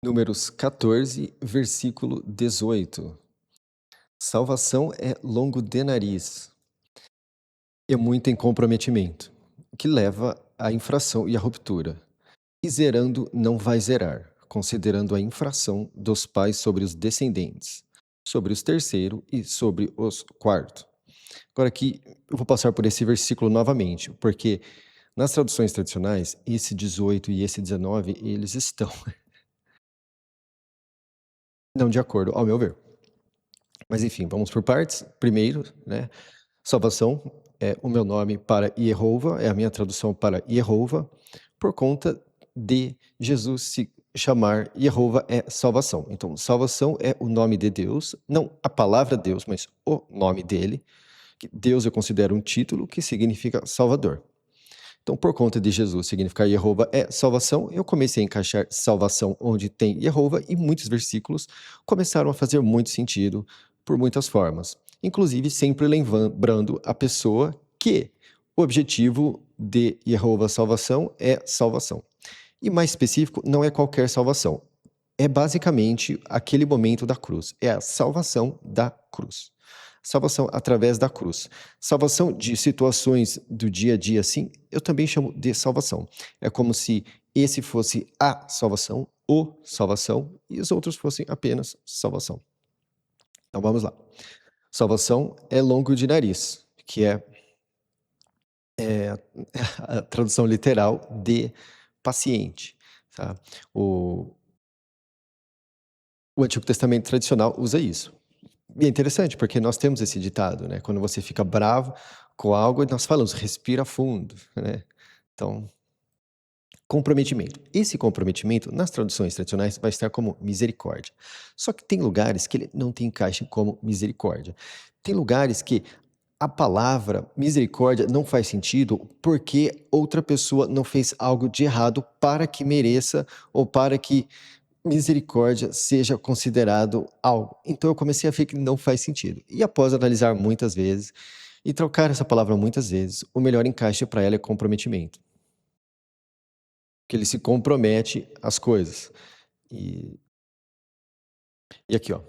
Números 14, versículo 18. Salvação é longo de nariz, é muito em comprometimento, que leva à infração e à ruptura. E zerando não vai zerar, considerando a infração dos pais sobre os descendentes, sobre os terceiro e sobre os quarto. Agora aqui eu vou passar por esse versículo novamente, porque nas traduções tradicionais, esse 18 e esse 19, eles estão não de acordo, ao meu ver. Mas enfim, vamos por partes. Primeiro, né, salvação é o meu nome para Jeová, é a minha tradução para Jeová, por conta de Jesus se chamar Jeová é salvação. Então, salvação é o nome de Deus, não a palavra Deus, mas o nome dele. Que Deus eu considero um título que significa Salvador. Então, por conta de Jesus significar Jeová é salvação, eu comecei a encaixar salvação onde tem Jeová e muitos versículos começaram a fazer muito sentido por muitas formas. Inclusive, sempre lembrando a pessoa que o objetivo de Jeová salvação é salvação. E mais específico, não é qualquer salvação. É basicamente aquele momento da cruz. É a salvação da cruz. Salvação através da cruz. Salvação de situações do dia a dia, assim, eu também chamo de salvação. É como se esse fosse a salvação, o salvação, e os outros fossem apenas salvação. Então vamos lá. Salvação é longo de nariz, que é a tradução literal de paciente. Tá? O, o Antigo Testamento tradicional usa isso. E é interessante, porque nós temos esse ditado, né? Quando você fica bravo com algo, nós falamos, respira fundo, né? Então, comprometimento. Esse comprometimento, nas traduções tradicionais, vai estar como misericórdia. Só que tem lugares que ele não tem encaixe como misericórdia. Tem lugares que a palavra misericórdia não faz sentido porque outra pessoa não fez algo de errado para que mereça ou para que misericórdia seja considerado algo. Então eu comecei a ver que não faz sentido. E após analisar muitas vezes e trocar essa palavra muitas vezes, o melhor encaixe para ela é comprometimento. Que ele se compromete às coisas. E, e aqui, ó.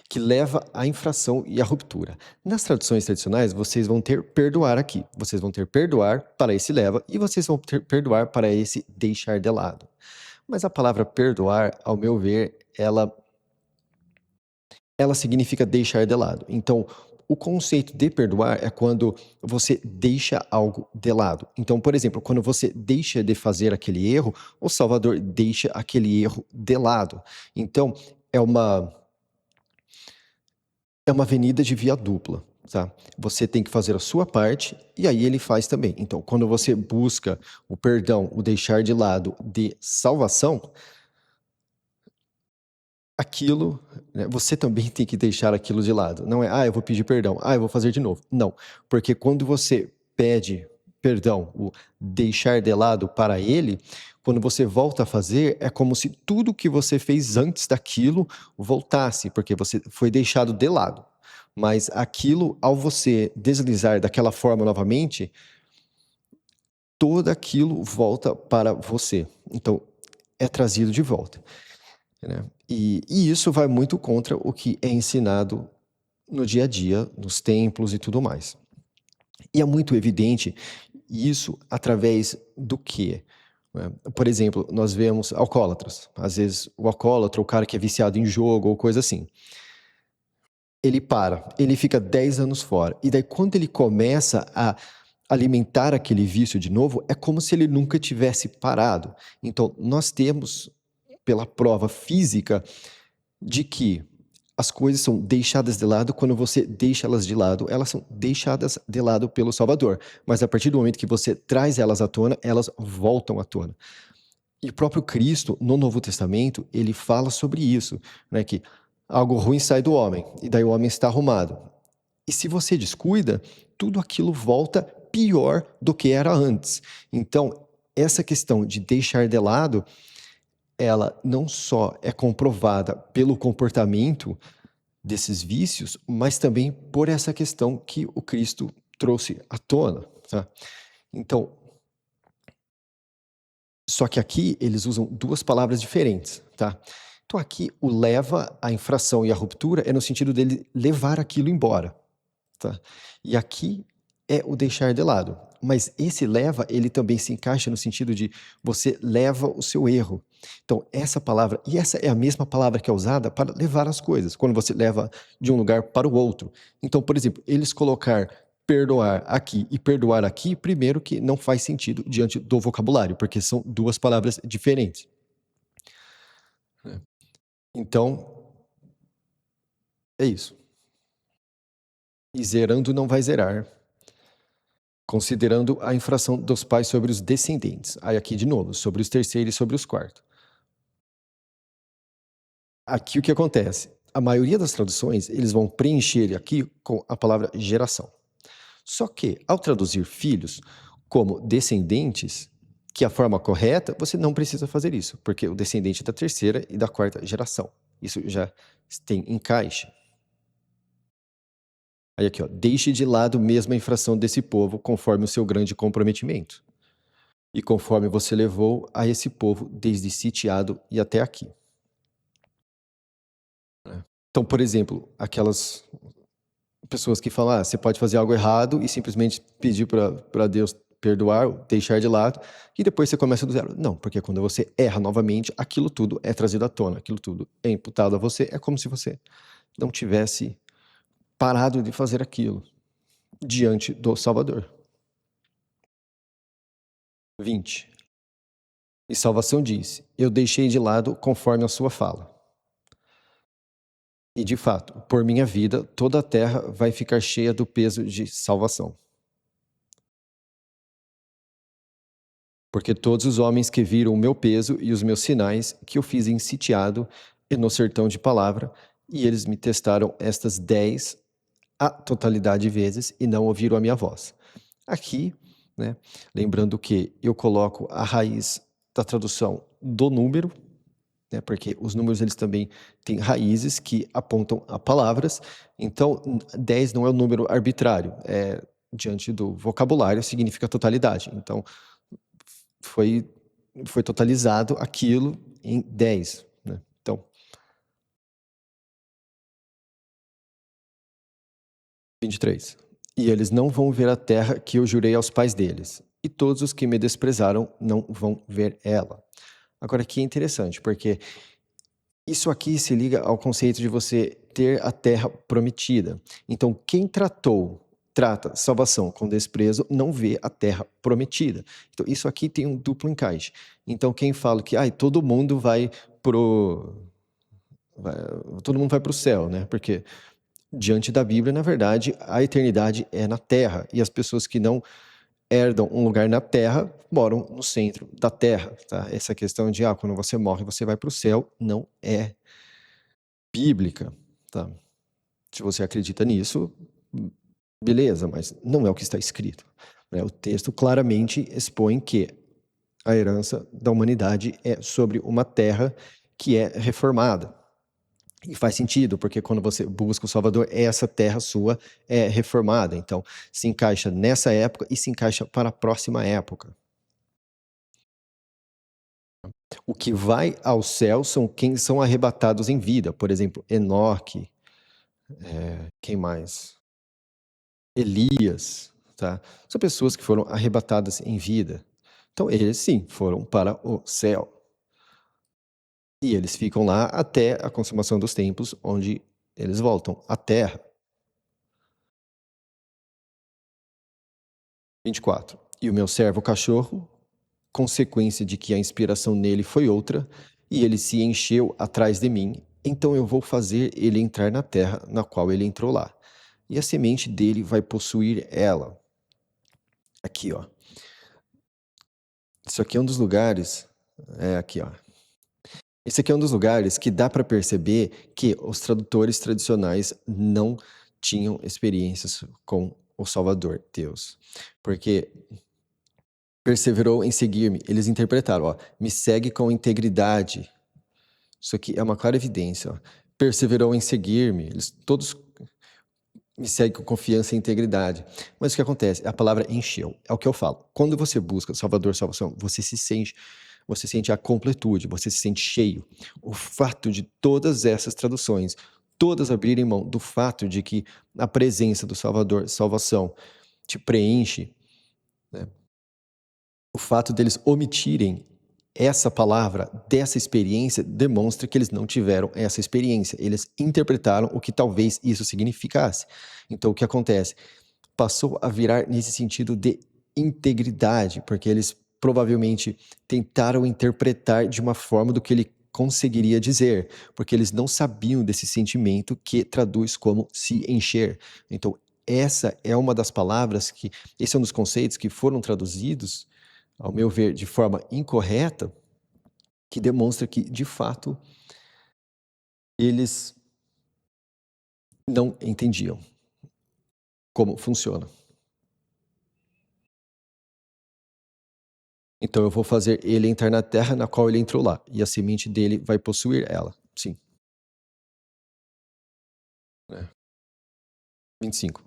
Que leva à infração e à ruptura. Nas traduções tradicionais, vocês vão ter perdoar aqui. Vocês vão ter perdoar para esse leva e vocês vão ter perdoar para esse deixar de lado. Mas a palavra perdoar, ao meu ver, ela significa deixar de lado. Então, o conceito de perdoar é quando você deixa algo de lado. Então, por exemplo, quando você deixa de fazer aquele erro, o Salvador deixa aquele erro de lado. Então, é uma é uma avenida de via dupla, tá? Você tem que fazer a sua parte e aí ele faz também. Então, quando você busca o perdão, o deixar de lado de salvação, aquilo, né, você também tem que deixar aquilo de lado. Não é, eu vou pedir perdão, eu vou fazer de novo. Não, porque quando você pede perdão, o deixar de lado para ele, quando você volta a fazer, é como se tudo que você fez antes daquilo voltasse, porque você foi deixado de lado. Mas aquilo, ao você deslizar daquela forma novamente, todo aquilo volta para você. Então, é trazido de volta, né? E isso vai muito contra o que é ensinado no dia a dia, nos templos e tudo mais. E é muito evidente isso através do quê? Né? Por exemplo, nós vemos alcoólatras. Às vezes o alcoólatra, o cara que é viciado em jogo ou coisa assim, ele fica 10 anos fora. E daí quando ele começa a alimentar aquele vício de novo, é como se ele nunca tivesse parado. Então, nós temos, pela prova física, de que as coisas são deixadas de lado quando você deixa elas de lado, elas são deixadas de lado pelo Salvador. Mas a partir do momento que você traz elas à tona, elas voltam à tona. E o próprio Cristo, no Novo Testamento, ele fala sobre isso, né, que algo ruim sai do homem, e daí o homem está arrumado. E se você descuida, tudo aquilo volta pior do que era antes. Então, essa questão de deixar de lado, ela não só é comprovada pelo comportamento desses vícios, mas também por essa questão que o Cristo trouxe à tona, tá? Então, Só que aqui eles usam duas palavras diferentes, tá? Então aqui o leva, a infração e a ruptura é no sentido dele levar aquilo embora, tá? E aqui é o deixar de lado. Mas esse leva, ele também se encaixa no sentido de você leva o seu erro. Então essa palavra, e essa é a mesma palavra que é usada para levar as coisas, quando você leva de um lugar para o outro. Então, por exemplo, eles colocar perdoar aqui e perdoar aqui, primeiro que não faz sentido diante do vocabulário, porque são duas palavras diferentes. Então, é isso. E zerando não vai zerar, considerando a infração dos pais sobre os descendentes. Aí aqui de novo, sobre os terceiros e sobre os quartos. Aqui o que acontece? A maioria das traduções, eles vão preencher aqui com a palavra geração. Só que, ao traduzir filhos como descendentes, que é a forma correta, você não precisa fazer isso, porque o descendente é da terceira e da quarta geração. Isso já tem encaixe. Aí aqui, ó, deixe de lado mesmo a infração desse povo conforme o seu grande comprometimento. E conforme você levou a esse povo desde sitiado e até aqui. Então, por exemplo, aquelas pessoas que falam, você pode fazer algo errado e simplesmente pedir para Deus perdoar, deixar de lado, e depois você começa do zero. Não, porque quando você erra novamente, aquilo tudo é trazido à tona, aquilo tudo é imputado a você, é como se você não tivesse parado de fazer aquilo diante do Salvador. 20. E salvação diz, eu deixei de lado conforme a sua fala. E de fato, por minha vida, toda a terra vai ficar cheia do peso de salvação. Porque todos os homens que viram o meu peso e os meus sinais, que eu fiz em sitiado e no sertão de palavra, e eles me testaram estas 10 a totalidade de vezes e não ouviram a minha voz. Aqui, né, lembrando que eu coloco a raiz da tradução do número, né, porque os números eles também têm raízes que apontam a palavras, então 10 não é um número arbitrário, diante do vocabulário significa totalidade, então foi totalizado aquilo em 10, né? Então, 23. E eles não vão ver a terra que eu jurei aos pais deles, e todos os que me desprezaram não vão ver ela. Agora aqui é interessante, porque isso aqui se liga ao conceito de você ter a terra prometida. Então, quem trata salvação com desprezo, não vê a terra prometida. Então, isso aqui tem um duplo encaixe. Então, quem fala que todo mundo vai todo mundo vai pro céu, né? Porque diante da Bíblia, na verdade, a eternidade é na terra e as pessoas que não herdam um lugar na terra moram no centro da terra, tá? Essa questão de quando você morre, você vai pro céu, não é bíblica, tá? Se você acredita nisso, beleza, mas não é o que está escrito, né? O texto claramente expõe que a herança da humanidade é sobre uma terra que é reformada. E faz sentido, porque quando você busca o Salvador, essa terra sua é reformada. Então, se encaixa nessa época e se encaixa para a próxima época. O que vai ao céu são quem são arrebatados em vida. Por exemplo, Enoque, quem mais? Elias, tá? São pessoas que foram arrebatadas em vida. Então, eles sim foram para o céu. E eles ficam lá até a consumação dos tempos, onde eles voltam à terra. 24. E o meu servo cachorro, consequência de que a inspiração nele foi outra, e ele se encheu atrás de mim, então eu vou fazer ele entrar na terra na qual ele entrou lá. E a semente dele vai possuir ela. Aqui, ó. Isso aqui é um dos lugares. Aqui, ó. Esse aqui é um dos lugares que dá para perceber que os tradutores tradicionais não tinham experiências com o Salvador, Deus. Porque perseverou em seguir-me. Eles interpretaram, ó, me segue com integridade. Isso aqui é uma clara evidência, ó. Perseverou em seguir-me. Eles todos me seguem com confiança e integridade. Mas o que acontece? A palavra encheu. É o que eu falo. Quando você busca Salvador, salvação, você se sente você sente a completude, você se sente cheio. O fato de todas essas traduções, todas abrirem mão do fato de que a presença do Salvador, salvação, te preenche, né? O fato deles omitirem essa palavra dessa experiência demonstra que eles não tiveram essa experiência. Eles interpretaram o que talvez isso significasse. Então, o que acontece? Passou a virar nesse sentido de integridade, porque eles provavelmente tentaram interpretar de uma forma do que ele conseguiria dizer, porque eles não sabiam desse sentimento que traduz como se encher. Então, essa é uma das palavras que, esse é um dos conceitos que foram traduzidos, ao meu ver, de forma incorreta, que demonstra que, de fato, eles não entendiam como funciona. Então eu vou fazer ele entrar na terra na qual ele entrou lá, e a semente dele vai possuir ela. Sim. É. 25.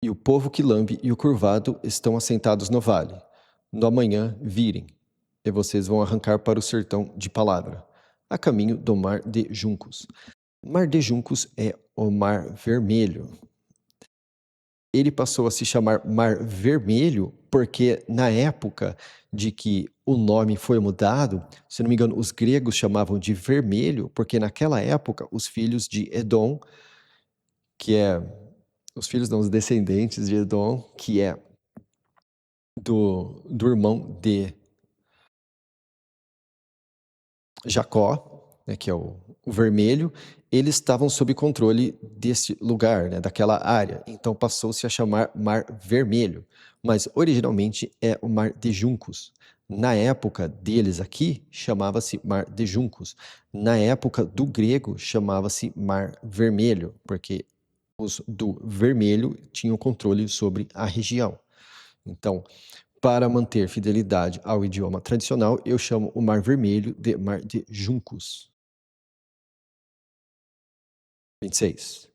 E o povo que lambe e o curvado estão assentados no vale. No amanhã virem, e vocês vão arrancar para o sertão de palavra, a caminho do mar de juncos. Mar de juncos é o mar vermelho. Ele passou a se chamar Mar Vermelho porque, na época de que o nome foi mudado, se não me engano, os gregos chamavam de vermelho, porque naquela época os filhos de Edom, que é os filhos, não, os descendentes de Edom, que é do irmão de Jacó, né, que é o vermelho, eles estavam sob controle desse lugar, né, daquela área. Então passou-se a chamar Mar Vermelho, mas originalmente é o Mar de Juncos. Na época deles aqui, chamava-se Mar de Juncos. Na época do grego, chamava-se Mar Vermelho, porque os do vermelho tinham controle sobre a região. Então, para manter fidelidade ao idioma tradicional, eu chamo o Mar Vermelho de Mar de Juncos. 26.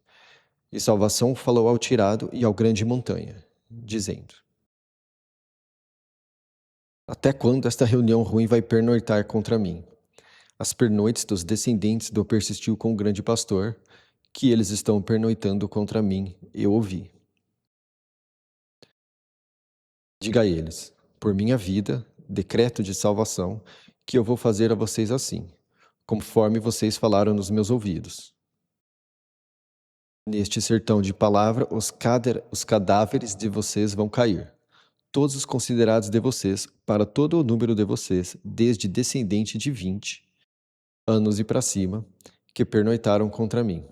E salvação falou ao tirado e ao grande montanha, dizendo: Até quando esta reunião ruim vai pernoitar contra mim? As pernoites dos descendentes do persistiu com o grande pastor, que eles estão pernoitando contra mim, eu ouvi. Diga a eles, por minha vida, decreto de salvação, que eu vou fazer a vocês assim, conforme vocês falaram nos meus ouvidos. Neste sertão de palavra, os cadáveres de vocês vão cair. Todos os considerados de vocês, para todo o número de vocês, desde descendente de 20 anos e para cima, que pernoitaram contra mim.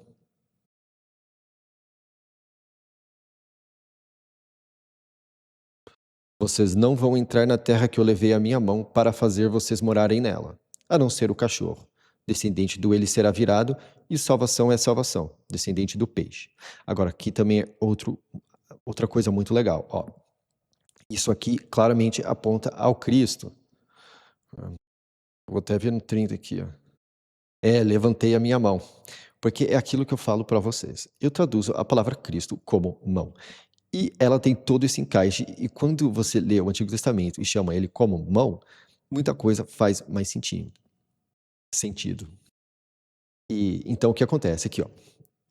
Vocês não vão entrar na terra que eu levei a minha mão para fazer vocês morarem nela, a não ser o cachorro. Descendente do ele será virado, e salvação é salvação, descendente do peixe. Agora, aqui também é outra coisa muito legal. Ó. Isso aqui claramente aponta ao Cristo. Vou até ver no 30 aqui. Ó. Levantei a minha mão. Porque é aquilo que eu falo para vocês. Eu traduzo a palavra Cristo como mão. E ela tem todo esse encaixe. E quando você lê o Antigo Testamento e chama ele como mão, muita coisa faz mais sentido. E então o que acontece aqui, ó?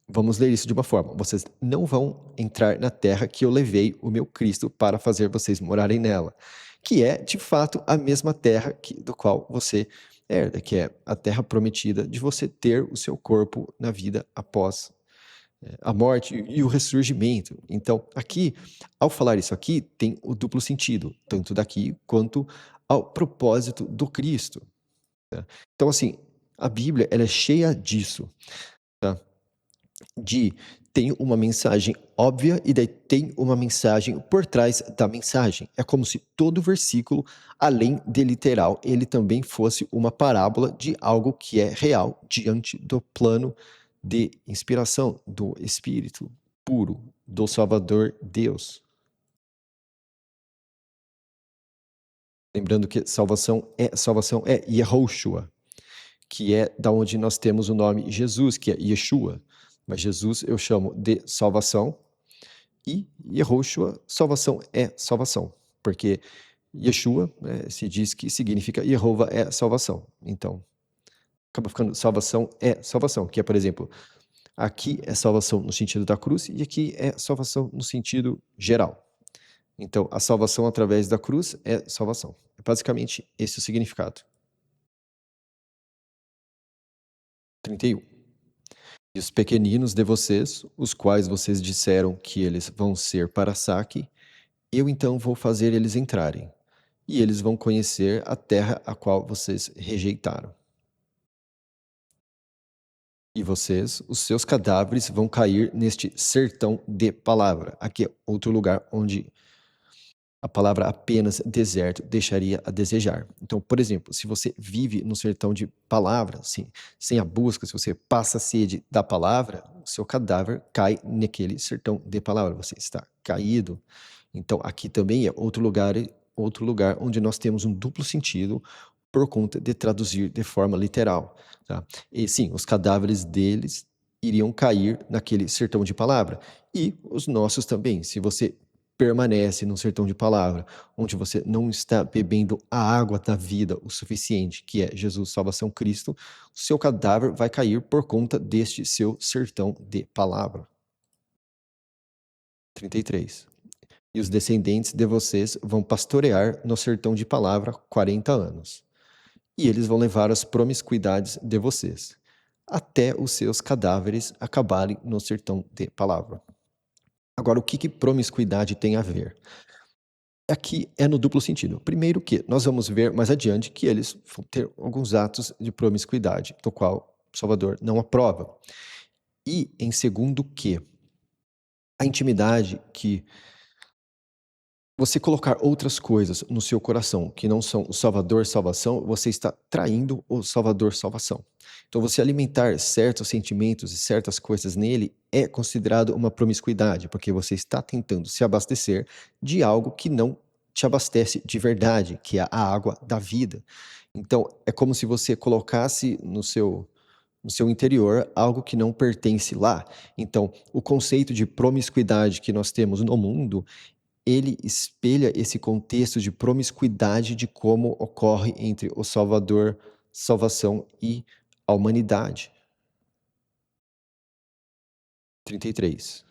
Vamos ler isso de uma forma. Vocês não vão entrar na terra que eu levei o meu Cristo para fazer vocês morarem nela, que é, de fato, a mesma terra do qual você herda, que é a terra prometida de você ter o seu corpo na vida após a morte e o ressurgimento. Então, aqui, ao falar isso aqui, tem o duplo sentido, tanto daqui quanto ao propósito do Cristo. Tá? Então, assim, a Bíblia ela é cheia disso. Tá? Tem uma mensagem óbvia e daí tem uma mensagem por trás da mensagem. É como se todo versículo, além de literal, ele também fosse uma parábola de algo que é real diante do plano de inspiração do Espírito puro do Salvador Deus. Lembrando que salvação é Yehoshua, que é da onde nós temos o nome Jesus, que é Yeshua. Mas Jesus eu chamo de salvação e Yehoshua, salvação é salvação. Porque Yeshua, se diz que significa Jeová é salvação. Então, acaba ficando salvação é salvação, que é, por exemplo, aqui é salvação no sentido da cruz e aqui é salvação no sentido geral. Então, a salvação através da cruz é salvação. É basicamente esse o significado. 31. E os pequeninos de vocês, os quais vocês disseram que eles vão ser para saque, eu então vou fazer eles entrarem, e eles vão conhecer a terra a qual vocês rejeitaram. E vocês, os seus cadáveres vão cair neste sertão de palavra. Aqui é outro lugar onde a palavra apenas deserto deixaria a desejar. Então, por exemplo, se você vive no sertão de palavra, assim, sem a busca, se você passa a sede da palavra, o seu cadáver cai naquele sertão de palavra. Você está caído. Então, aqui também é outro lugar onde nós temos um duplo sentido por conta de traduzir de forma literal. Tá? E sim, os cadáveres deles iriam cair naquele sertão de palavra. E os nossos também. Se você permanece no sertão de palavra, onde você não está bebendo a água da vida o suficiente, que é Jesus, salvação Cristo, o seu cadáver vai cair por conta deste seu sertão de palavra. 33. E os descendentes de vocês vão pastorear no sertão de palavra 40 anos. E eles vão levar as promiscuidades de vocês, até os seus cadáveres acabarem no sertão de palavra. Agora, o que promiscuidade tem a ver? Aqui é no duplo sentido. Primeiro que nós vamos ver mais adiante que eles vão ter alguns atos de promiscuidade, do qual o Salvador não aprova. E, em segundo que, a intimidade que você colocar outras coisas no seu coração que não são o Salvador salvação, você está traindo o Salvador salvação. Então, você alimentar certos sentimentos e certas coisas nele é considerado uma promiscuidade, porque você está tentando se abastecer de algo que não te abastece de verdade, que é a água da vida. Então, é como se você colocasse no seu interior algo que não pertence lá. Então, o conceito de promiscuidade que nós temos no mundo ele espelha esse contexto de promiscuidade de como ocorre entre o Salvador, salvação e a humanidade. 33.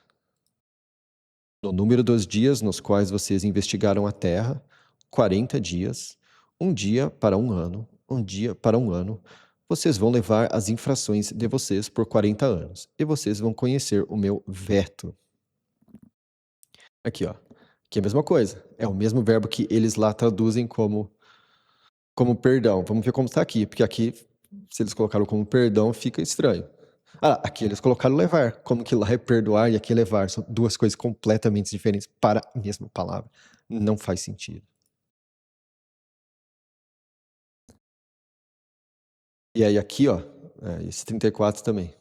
No número dos dias nos quais vocês investigaram a terra, 40 dias, um dia para um ano, um dia para um ano, vocês vão levar as infrações de vocês por 40 anos, e vocês vão conhecer o meu veto. Aqui, ó. Aqui é a mesma coisa. É o mesmo verbo que eles lá traduzem como perdão. Vamos ver como está aqui, porque aqui, se eles colocaram como perdão, fica estranho. Ah, aqui eles colocaram levar. Como que lá é perdoar e aqui é levar. São duas coisas completamente diferentes para a mesma palavra. Não faz sentido. E aí aqui, ó, esse 34 também.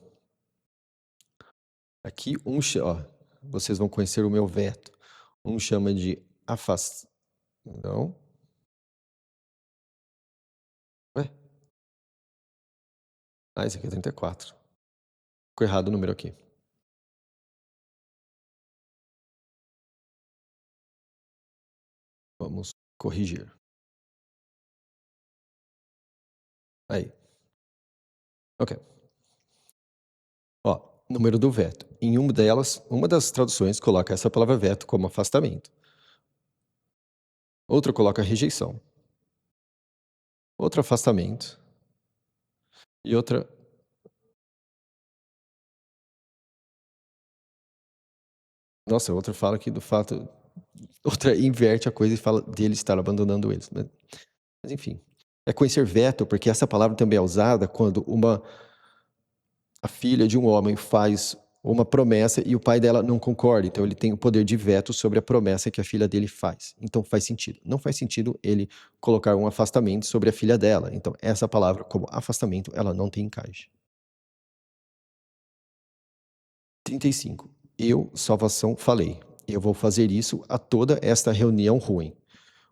Aqui ó, vocês vão conhecer o meu veto. Um chama de afast... Não. Ué? Ah, esse aqui é 34. Ficou errado o número aqui. Vamos corrigir. Aí. Ok. Ó, número do veto. Em uma delas, uma das traduções coloca essa palavra veto como afastamento. Outra coloca rejeição. Outra afastamento. E outra... Nossa, outra fala que do fato... Outra inverte a coisa e fala dele estar abandonando eles. Mas enfim. É conhecer veto, porque essa palavra também é usada quando a filha de um homem faz uma promessa e o pai dela não concorda. Então ele tem o poder de veto sobre a promessa que a filha dele faz. Então faz sentido. Não faz sentido ele colocar um afastamento sobre a filha dela. Então essa palavra como afastamento, ela não tem encaixe. 35. Eu, salvação, falei. Eu vou fazer isso a toda esta reunião ruim.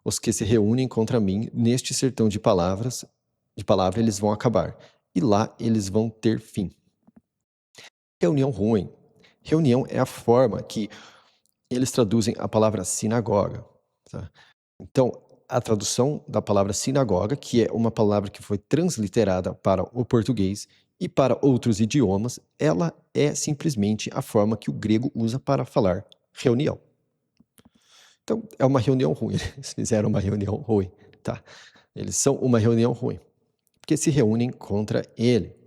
Os que se reúnem contra mim neste sertão de palavra, eles vão acabar. E lá eles vão ter fim. Reunião ruim. Reunião é a forma que eles traduzem a palavra sinagoga. Tá? Então, a tradução da palavra sinagoga, que é uma palavra que foi transliterada para o português e para outros idiomas, ela é simplesmente a forma que o grego usa para falar reunião. Então, é uma reunião ruim. Eles fizeram uma reunião ruim, tá? Eles são uma reunião ruim, porque se reúnem contra ele.